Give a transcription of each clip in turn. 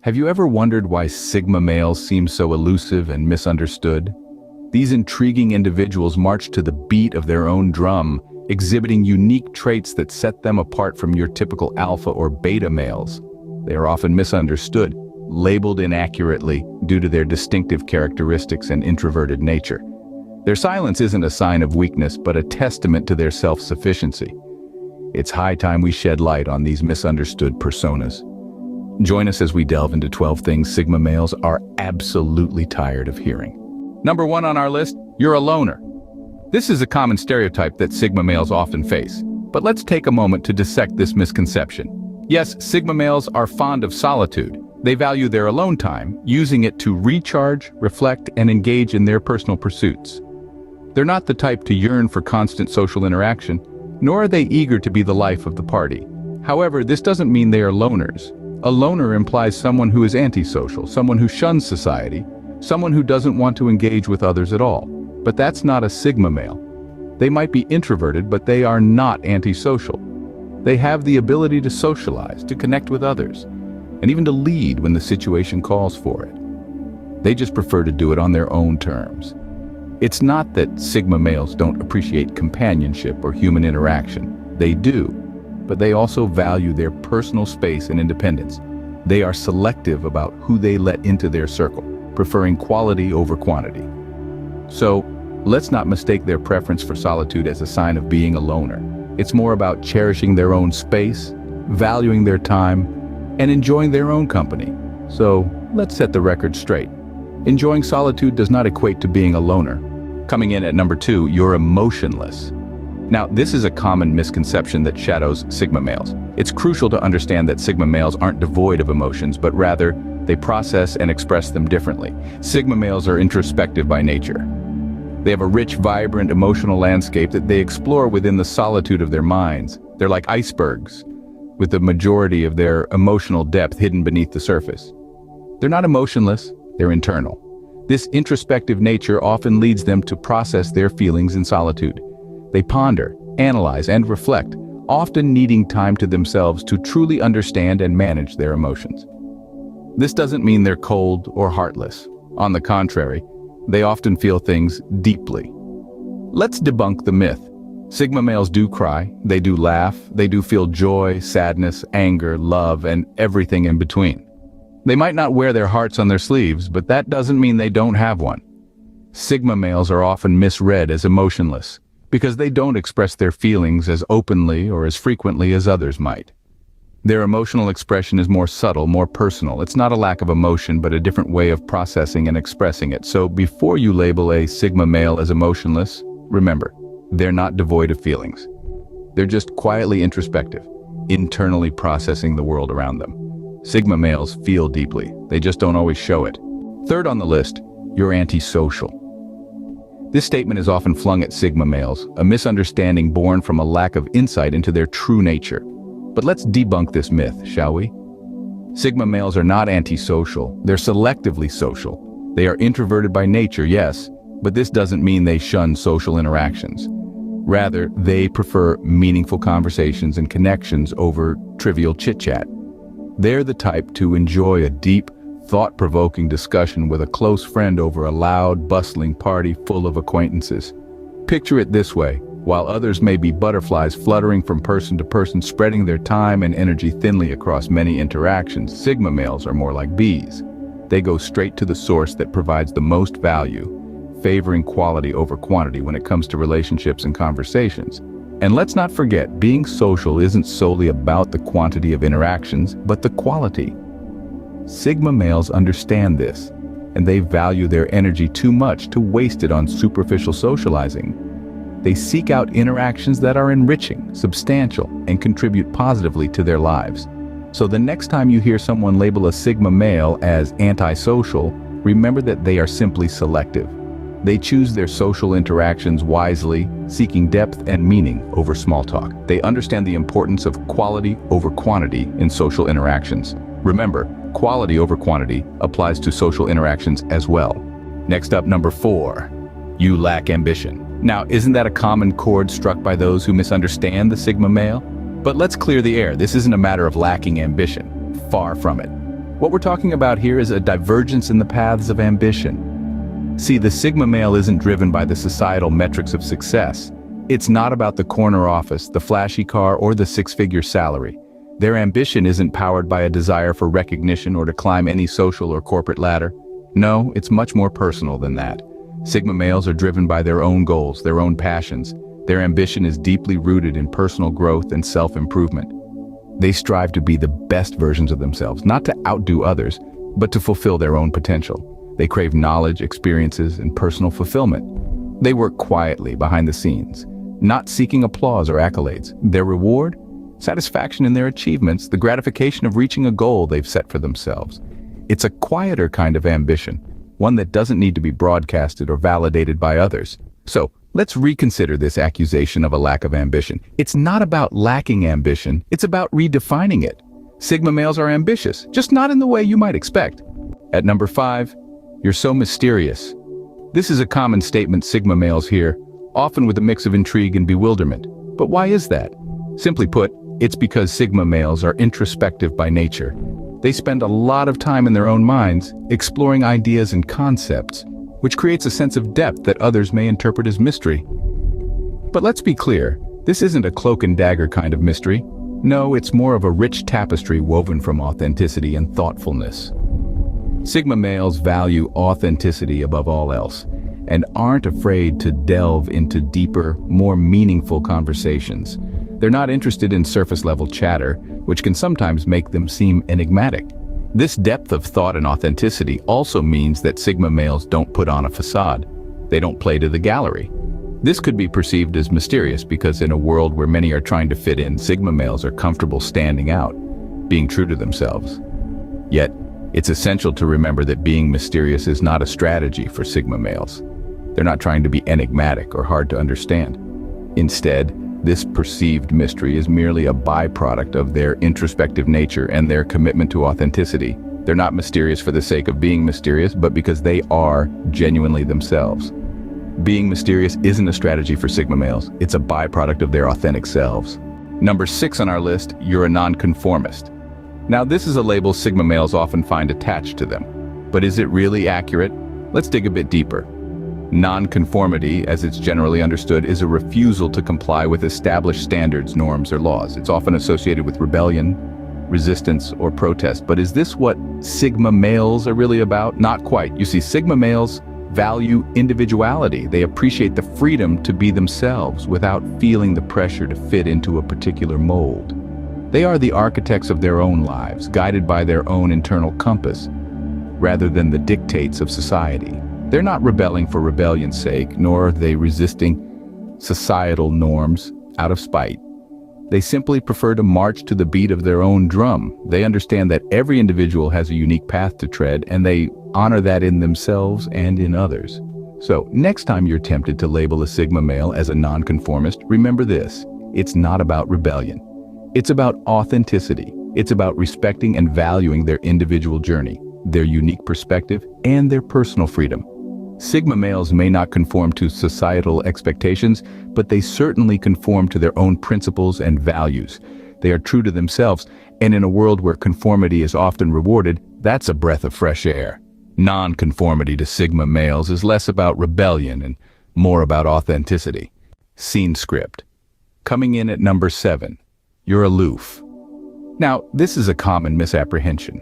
Have you ever wondered why Sigma males seem so elusive and misunderstood? These intriguing individuals march to the beat of their own drum, exhibiting unique traits that set them apart from your typical alpha or beta males. They are often misunderstood, labeled inaccurately due to their distinctive characteristics and introverted nature. Their silence isn't a sign of weakness, but a testament to their self-sufficiency. It's high time we shed light on these misunderstood personas. Join us as we delve into 12 things Sigma males are absolutely tired of hearing. Number 1 on our list, you're a loner. This is a common stereotype that Sigma males often face, but let's take a moment to dissect this misconception. Yes, Sigma males are fond of solitude. They value their alone time, using it to recharge, reflect, and engage in their personal pursuits. They're not the type to yearn for constant social interaction, nor are they eager to be the life of the party. However, this doesn't mean they are loners. A loner implies someone who is antisocial, someone who shuns society, someone who doesn't want to engage with others at all. But that's not a Sigma male. They might be introverted, but they are not antisocial. They have the ability to socialize, to connect with others, and even to lead when the situation calls for it. They just prefer to do it on their own terms. It's not that Sigma males don't appreciate companionship or human interaction. They do, but they also value their personal space and independence. They are selective about who they let into their circle, preferring quality over quantity. So, let's not mistake their preference for solitude as a sign of being a loner. It's more about cherishing their own space, valuing their time, and enjoying their own company. So, let's set the record straight. Enjoying solitude does not equate to being a loner. Coming in at number 2, you're emotionless. Now, this is a common misconception that shadows Sigma males. It's crucial to understand that Sigma males aren't devoid of emotions, but rather, they process and express them differently. Sigma males are introspective by nature. They have a rich, vibrant emotional landscape that they explore within the solitude of their minds. They're like icebergs, with the majority of their emotional depth hidden beneath the surface. They're not emotionless, they're internal. This introspective nature often leads them to process their feelings in solitude. They ponder, analyze, and reflect, often needing time to themselves to truly understand and manage their emotions. This doesn't mean they're cold or heartless. On the contrary, they often feel things deeply. Let's debunk the myth. Sigma males do cry, they do laugh, they do feel joy, sadness, anger, love, and everything in between. They might not wear their hearts on their sleeves, but that doesn't mean they don't have one. Sigma males are often misread as emotionless, because they don't express their feelings as openly or as frequently as others might. Their emotional expression is more subtle, more personal. It's not a lack of emotion, but a different way of processing and expressing it. So before you label a Sigma male as emotionless, remember, they're not devoid of feelings. They're just quietly introspective, internally processing the world around them. Sigma males feel deeply. They just don't always show it. Third on the list, you're antisocial. This statement is often flung at Sigma males, a misunderstanding born from a lack of insight into their true nature. But let's debunk this myth, shall we? Sigma males are not antisocial. They're selectively social. They are introverted by nature, yes, but this doesn't mean they shun social interactions. Rather, they prefer meaningful conversations and connections over trivial chit-chat. They're the type to enjoy a deep, thought-provoking discussion with a close friend over a loud, bustling party full of acquaintances. Picture it this way. While others may be butterflies fluttering from person to person, spreading their time and energy thinly across many interactions, Sigma males are more like bees. They go straight to the source that provides the most value, favoring quality over quantity when it comes to relationships and conversations. And let's not forget, being social isn't solely about the quantity of interactions, but the quality. Sigma males understand this, and they value their energy too much to waste it on superficial socializing. They seek out interactions that are enriching, substantial, and contribute positively to their lives. So the next time you hear someone label a Sigma male as antisocial, remember that they are simply selective. They choose their social interactions wisely, seeking depth and meaning over small talk. They understand the importance of quality over quantity in social interactions. Remember, quality over quantity applies to social interactions as well. Next up, number 4, you lack ambition. Now, isn't that a common chord struck by those who misunderstand the Sigma male? But let's clear the air. This isn't a matter of lacking ambition. Far from it. What we're talking about here is a divergence in the paths of ambition. See, the Sigma male isn't driven by the societal metrics of success. It's not about the corner office, the flashy car, or the six-figure salary. Their ambition isn't powered by a desire for recognition or to climb any social or corporate ladder. No, it's much more personal than that. Sigma males are driven by their own goals, their own passions. Their ambition is deeply rooted in personal growth and self-improvement. They strive to be the best versions of themselves, not to outdo others, but to fulfill their own potential. They crave knowledge, experiences, and personal fulfillment. They work quietly behind the scenes, not seeking applause or accolades. Their reward? Satisfaction in their achievements, the gratification of reaching a goal they've set for themselves. It's a quieter kind of ambition, one that doesn't need to be broadcasted or validated by others. So, let's reconsider this accusation of a lack of ambition. It's not about lacking ambition, it's about redefining it. Sigma males are ambitious, just not in the way you might expect. At number 5, you're so mysterious. This is a common statement Sigma males hear, often with a mix of intrigue and bewilderment. But why is that? Simply put, it's because Sigma males are introspective by nature. They spend a lot of time in their own minds, exploring ideas and concepts, which creates a sense of depth that others may interpret as mystery. But let's be clear, this isn't a cloak and dagger kind of mystery. No, it's more of a rich tapestry woven from authenticity and thoughtfulness. Sigma males value authenticity above all else, and aren't afraid to delve into deeper, more meaningful conversations. They're not interested in surface-level chatter, which can sometimes make them seem enigmatic. This depth of thought and authenticity also means that Sigma males don't put on a facade. They don't play to the gallery. This could be perceived as mysterious because in a world where many are trying to fit in, Sigma males are comfortable standing out, being true to themselves. Yet, it's essential to remember that being mysterious is not a strategy for Sigma males. They're not trying to be enigmatic or hard to understand. Instead, this perceived mystery is merely a byproduct of their introspective nature and their commitment to authenticity. They're not mysterious for the sake of being mysterious, but because they are genuinely themselves. Being mysterious isn't a strategy for Sigma males, it's a byproduct of their authentic selves. Number 6 on our list, you're a nonconformist. Now this is a label Sigma males often find attached to them. But is it really accurate? Let's dig a bit deeper. Nonconformity, as it's generally understood, is a refusal to comply with established standards, norms, or laws. It's often associated with rebellion, resistance, or protest. But is this what Sigma males are really about? Not quite. You see, Sigma males value individuality. They appreciate the freedom to be themselves without feeling the pressure to fit into a particular mold. They are the architects of their own lives, guided by their own internal compass, rather than the dictates of society. They're not rebelling for rebellion's sake, nor are they resisting societal norms out of spite. They simply prefer to march to the beat of their own drum. They understand that every individual has a unique path to tread, and they honor that in themselves and in others. So, next time you're tempted to label a Sigma male as a nonconformist, remember this: it's not about rebellion. It's about authenticity. It's about respecting and valuing their individual journey, their unique perspective, and their personal freedom. Sigma males may not conform to societal expectations, but they certainly conform to their own principles and values. They are true to themselves, and in a world where conformity is often rewarded, that's a breath of fresh air. Non-conformity to Sigma males is less about rebellion and more about authenticity. Scene script. Coming in at number 7, you're aloof. Now, this is a common misapprehension.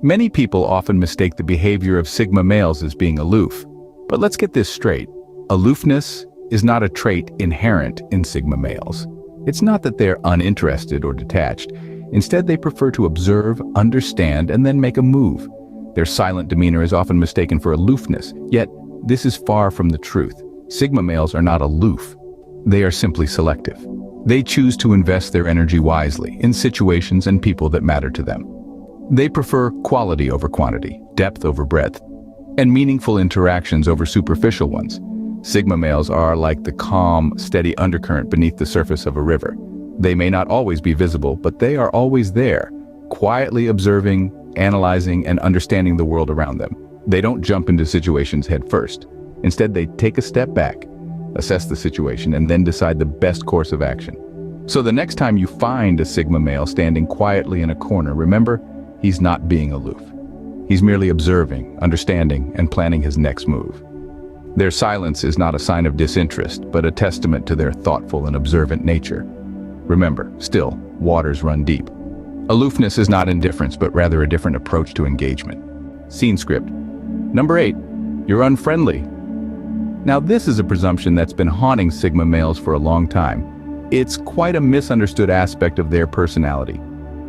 Many people often mistake the behavior of Sigma males as being aloof. But let's get this straight. Aloofness is not a trait inherent in Sigma males. It's not that they're uninterested or detached. Instead, they prefer to observe, understand, and then make a move. Their silent demeanor is often mistaken for aloofness, yet this is far from the truth. Sigma males are not aloof. They are simply selective. They choose to invest their energy wisely in situations and people that matter to them. They prefer quality over quantity, depth over breadth, and meaningful interactions over superficial ones. Sigma males are like the calm, steady undercurrent beneath the surface of a river. They may not always be visible, but they are always there, quietly observing, analyzing, and understanding the world around them. They don't jump into situations head first. Instead, they take a step back, assess the situation, and then decide the best course of action. So the next time you find a Sigma male standing quietly in a corner, remember, he's not being aloof. He's merely observing, understanding, and planning his next move. Their silence is not a sign of disinterest, but a testament to their thoughtful and observant nature. Remember, still, waters run deep. Aloofness is not indifference, but rather a different approach to engagement. Scene script. Number 8, you're unfriendly. Now this is a presumption that's been haunting Sigma males for a long time. It's quite a misunderstood aspect of their personality.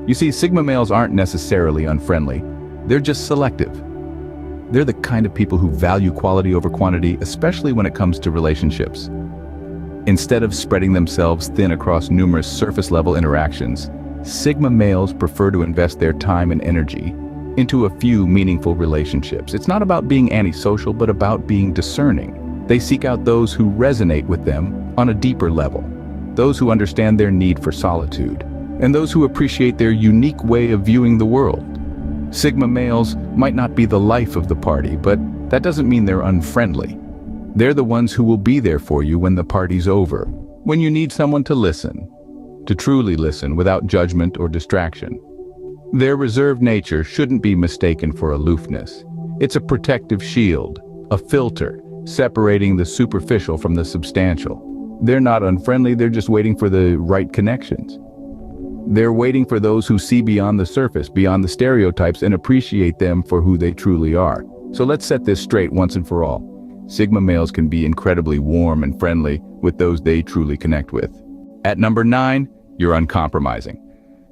You see, Sigma males aren't necessarily unfriendly, they're just selective. They're the kind of people who value quality over quantity, especially when it comes to relationships. Instead of spreading themselves thin across numerous surface-level interactions, Sigma males prefer to invest their time and energy into a few meaningful relationships. It's not about being antisocial, but about being discerning. They seek out those who resonate with them on a deeper level, those who understand their need for solitude, and those who appreciate their unique way of viewing the world. Sigma males might not be the life of the party, but that doesn't mean they're unfriendly. They're the ones who will be there for you when the party's over, when you need someone to listen, to truly listen without judgment or distraction. Their reserved nature shouldn't be mistaken for aloofness. It's a protective shield, a filter, separating the superficial from the substantial. They're not unfriendly, they're just waiting for the right connections. They're waiting for those who see beyond the surface, beyond the stereotypes, and appreciate them for who they truly are. So let's set this straight once and for all. Sigma males can be incredibly warm and friendly with those they truly connect with. At number 9, you're uncompromising.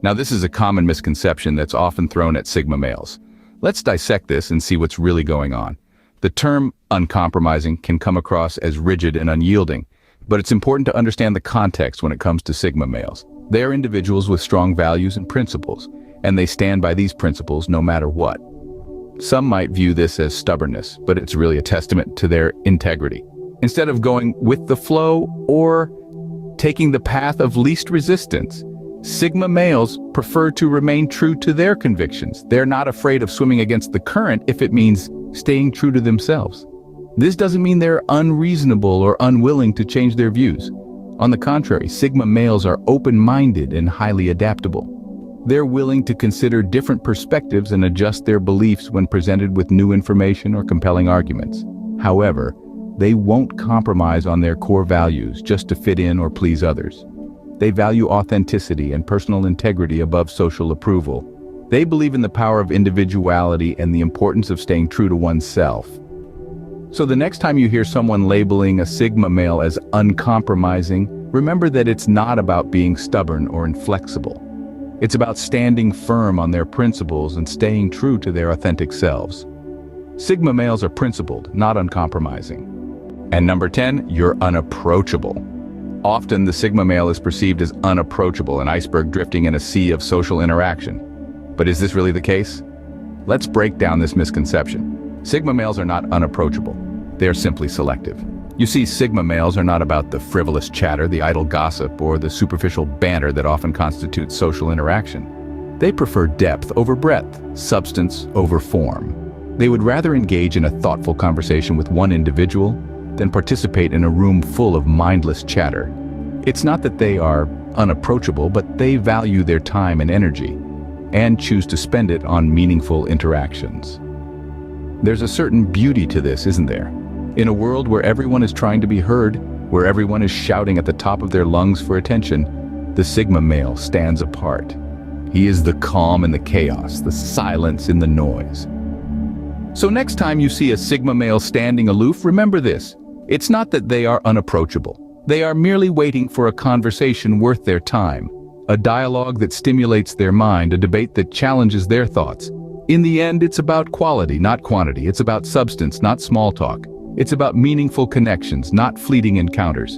Now this is a common misconception that's often thrown at Sigma males. Let's dissect this and see what's really going on. The term uncompromising can come across as rigid and unyielding, but it's important to understand the context when it comes to Sigma males. They are individuals with strong values and principles, and they stand by these principles no matter what. Some might view this as stubbornness, but it's really a testament to their integrity. Instead of going with the flow or taking the path of least resistance, Sigma males prefer to remain true to their convictions. They're not afraid of swimming against the current if it means staying true to themselves. This doesn't mean they're unreasonable or unwilling to change their views. On the contrary, Sigma males are open-minded and highly adaptable. They're willing to consider different perspectives and adjust their beliefs when presented with new information or compelling arguments. However, they won't compromise on their core values just to fit in or please others. They value authenticity and personal integrity above social approval. They believe in the power of individuality and the importance of staying true to oneself. So the next time you hear someone labeling a Sigma male as uncompromising, remember that it's not about being stubborn or inflexible. It's about standing firm on their principles and staying true to their authentic selves. Sigma males are principled, not uncompromising. And number 10, you're unapproachable. Often the Sigma male is perceived as unapproachable, an iceberg drifting in a sea of social interaction. But is this really the case? Let's break down this misconception. Sigma males are not unapproachable. They are simply selective. You see, Sigma males are not about the frivolous chatter, the idle gossip, or the superficial banter that often constitutes social interaction. They prefer depth over breadth, substance over form. They would rather engage in a thoughtful conversation with one individual than participate in a room full of mindless chatter. It's not that they are unapproachable, but they value their time and energy and choose to spend it on meaningful interactions. There's a certain beauty to this, isn't there? In a world where everyone is trying to be heard, where everyone is shouting at the top of their lungs for attention, the Sigma male stands apart. He is the calm in the chaos, the silence in the noise. So next time you see a Sigma male standing aloof, remember this. It's not that they are unapproachable. They are merely waiting for a conversation worth their time, a dialogue that stimulates their mind, a debate that challenges their thoughts. In the end, it's about quality, not quantity. It's about substance, not small talk. It's about meaningful connections, not fleeting encounters.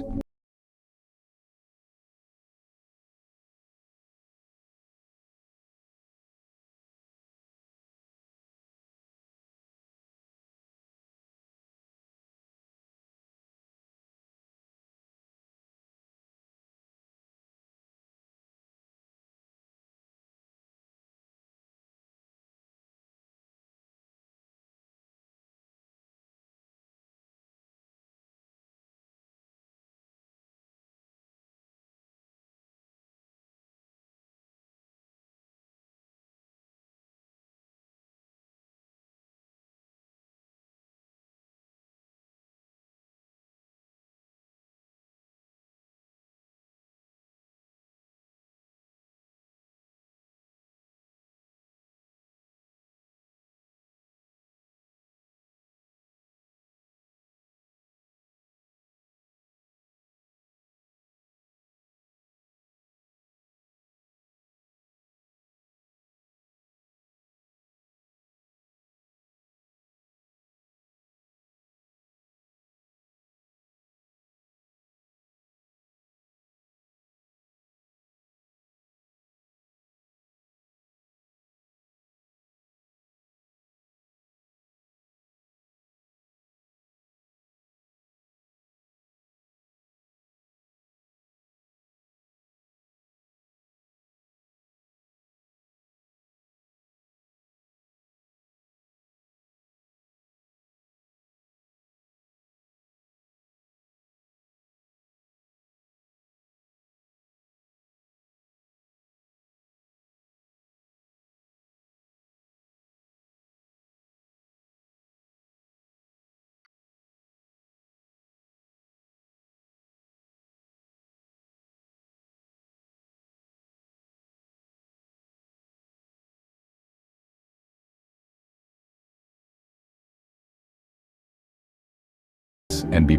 and be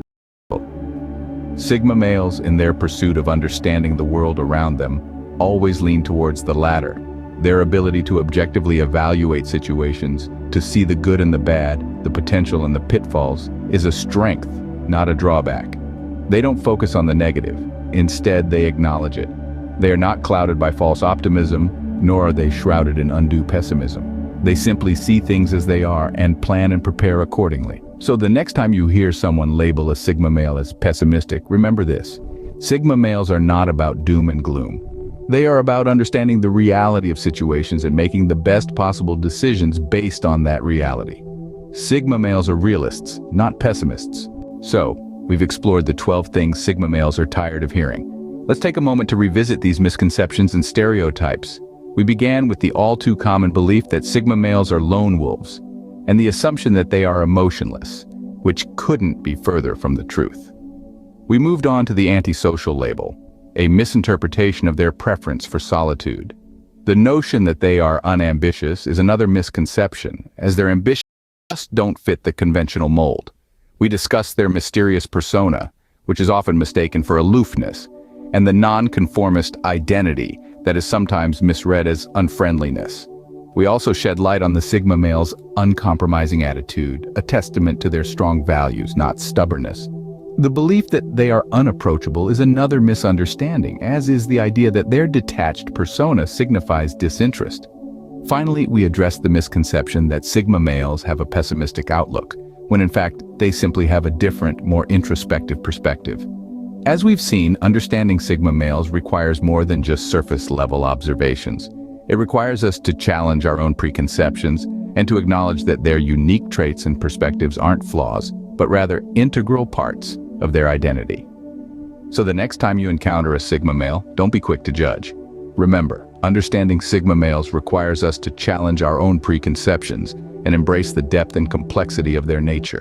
peaceful. Sigma males, in their pursuit of understanding the world around them, always lean towards the latter. Their ability to objectively evaluate situations, to see the good and the bad, the potential and the pitfalls, is a strength, not a drawback. They don't focus on the negative. Instead, they acknowledge it. They are not clouded by false optimism, nor are they shrouded in undue pessimism. They simply see things as they are and plan and prepare accordingly. So the next time you hear someone label a Sigma male as pessimistic, remember this. Sigma males are not about doom and gloom. They are about understanding the reality of situations and making the best possible decisions based on that reality. Sigma males are realists, not pessimists. So, we've explored the 12 things Sigma males are tired of hearing. Let's take a moment to revisit these misconceptions and stereotypes. We began with the all-too-common belief that Sigma males are lone wolves, and the assumption that they are emotionless, which couldn't be further from the truth. We moved on to the antisocial label, a misinterpretation of their preference for solitude. The notion that they are unambitious is another misconception, as their ambitions just don't fit the conventional mold. We discussed their mysterious persona, which is often mistaken for aloofness, and the nonconformist identity that is sometimes misread as unfriendliness. We also shed light on the Sigma male's uncompromising attitude, a testament to their strong values, not stubbornness. The belief that they are unapproachable is another misunderstanding, as is the idea that their detached persona signifies disinterest. Finally, we addressed the misconception that Sigma males have a pessimistic outlook, when in fact they simply have a different, more introspective perspective. As we've seen, understanding Sigma males requires more than just surface-level observations. It requires us to challenge our own preconceptions and to acknowledge that their unique traits and perspectives aren't flaws, but rather integral parts of their identity. So the next time you encounter a Sigma male, don't be quick to judge. Remember, understanding Sigma males requires us to challenge our own preconceptions and embrace the depth and complexity of their nature.